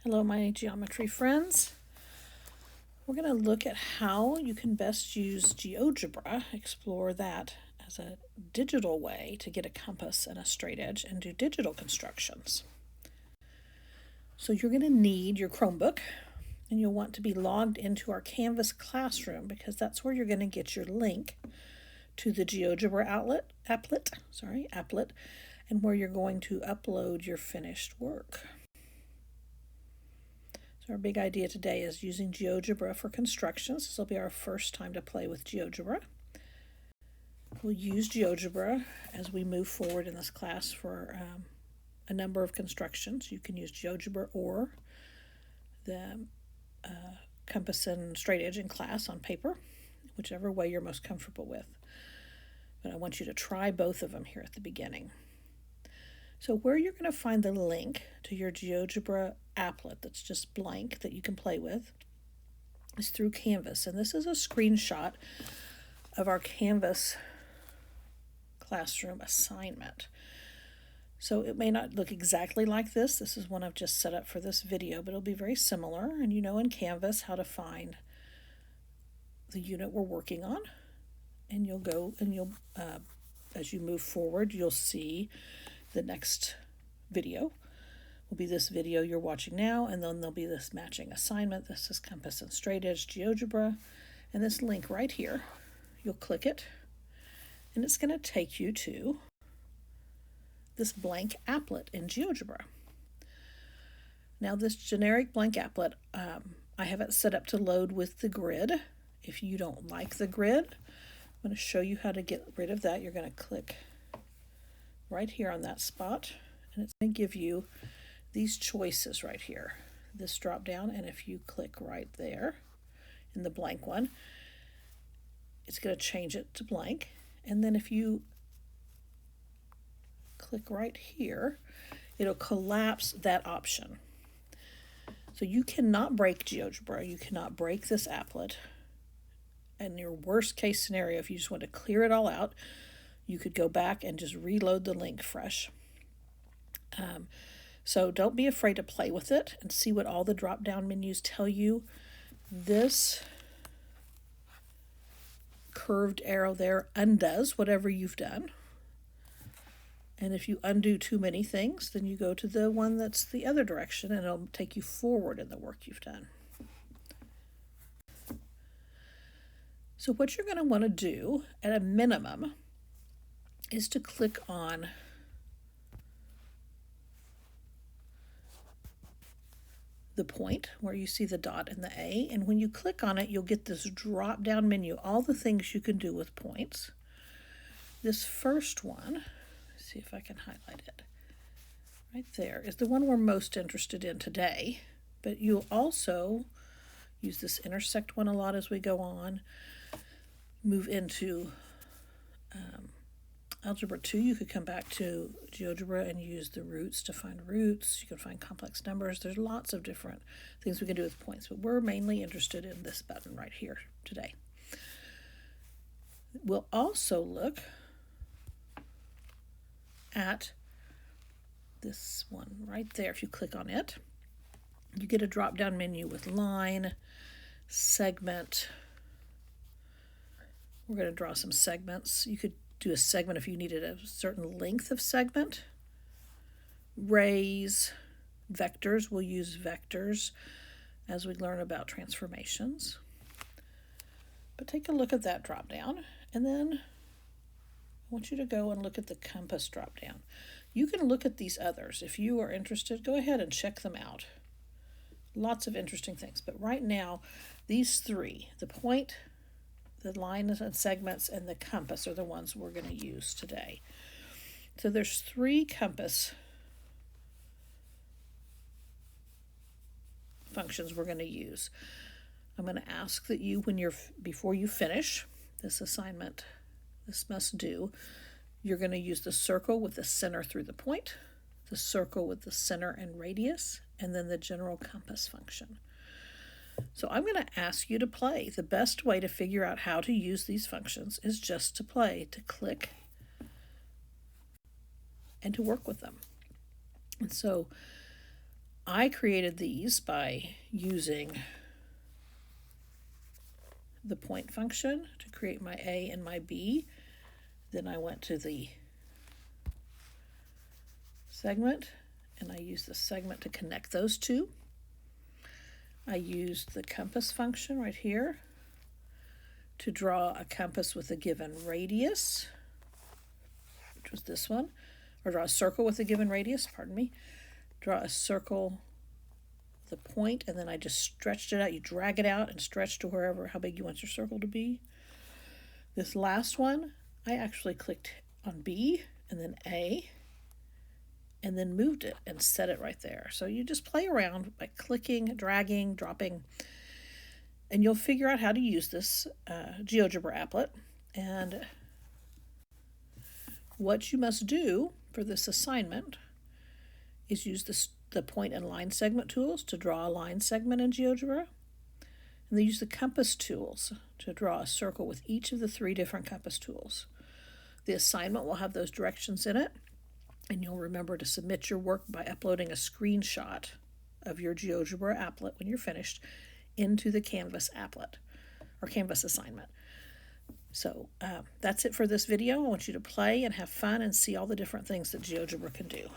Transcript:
Hello, my geometry friends. We're going to look at how you can best use GeoGebra, explore that as a digital way to get a compass and a straight edge and do digital constructions. So you're going to need your Chromebook, and you'll want to be logged into our Canvas classroom because that's where you're going to get your link to the GeoGebra applet, and where you're going to upload your finished work. So our big idea today is using GeoGebra for constructions. This will be our first time to play with GeoGebra. We'll use GeoGebra as we move forward in this class for a number of constructions. You can use GeoGebra or the compass and straight edge in class on paper, whichever way you're most comfortable with. But I want you to try both of them here at the beginning. So where you're going to find the link to your GeoGebra applet that's just blank that you can play with is through Canvas. And this is a screenshot of our Canvas classroom assignment. So it may not look exactly like this. This is one I've just set up for this video, but it'll be very similar. And you know in Canvas how to find the unit we're working on. And you'll go and as you move forward, you'll see the next video will be this video you're watching now, and then there'll be this matching assignment. This is compass and straight edge GeoGebra, and this link right here, you'll click it, and it's going to take you to this blank applet in GeoGebra. Now this generic blank applet, I have it set up to load with the grid. If you don't like the grid, I'm going to show you how to get rid of that. You're going to click right here on that spot, and it's going to give you these choices right here, this drop down, and if you click right there in the blank one, it's going to change it to blank. And then if you click right here, it'll collapse that option. So you cannot break GeoGebra, you cannot break this applet. And your worst case scenario, if you just want to clear it all out, you could go back and just reload the link fresh. So don't be afraid to play with it and see what all the drop-down menus tell you. This curved arrow there undoes whatever you've done. And if you undo too many things, then you go to the one that's the other direction, and it'll take you forward in the work you've done. So what you're going to want to do at a minimum is to click on the point where you see the dot and the A, and when you click on it, you'll get this drop down menu, all the things you can do with points. This first one, let's see if I can highlight it, right there is the one we're most interested in today, but you'll also use this intersect one a lot as we go on, move into Algebra 2, you could come back to GeoGebra and use the roots to find roots. You can find complex numbers. There's lots of different things we can do with points, but we're mainly interested in this button right here today. We'll also look at this one right there. If you click on it, you get a drop-down menu with line, segment. We're going to draw some segments. You could do a segment if you needed a certain length of segment. Rays, vectors, we'll use vectors as we learn about transformations. But take a look at that drop down, and then I want you to go and look at the compass drop down. You can look at these others. If you are interested, go ahead and check them out. Lots of interesting things, but right now these three, the point, the lines and segments, and the compass are the ones we're going to use today. So there's three compass functions we're going to use. I'm going to ask that you, before you finish this assignment, this must do, you're going to use the circle with the center through the point, the circle with the center and radius, and then the general compass function. So I'm going to ask you to play. The best way to figure out how to use these functions is just to play, to click, and to work with them. And so I created these by using the point function to create my A and my B. Then I went to the segment and I used the segment to connect those two. I used the compass function right here to draw a compass with a given radius, which was this one, or draw a circle with a given radius, pardon me. Draw a circle, the point, and then I just stretched it out. You drag it out and stretch to wherever, how big you want your circle to be. This last one, I actually clicked on B and then A, and then moved it and set it right there. So you just play around by clicking, dragging, dropping, and you'll figure out how to use this GeoGebra applet. And what you must do for this assignment is use the point and line segment tools to draw a line segment in GeoGebra, and then use the compass tools to draw a circle with each of the 3 different compass tools. The assignment will have those directions in it, and you'll remember to submit your work by uploading a screenshot of your GeoGebra applet when you're finished into the Canvas applet or Canvas assignment. So that's it for this video. I want you to play and have fun and see all the different things that GeoGebra can do.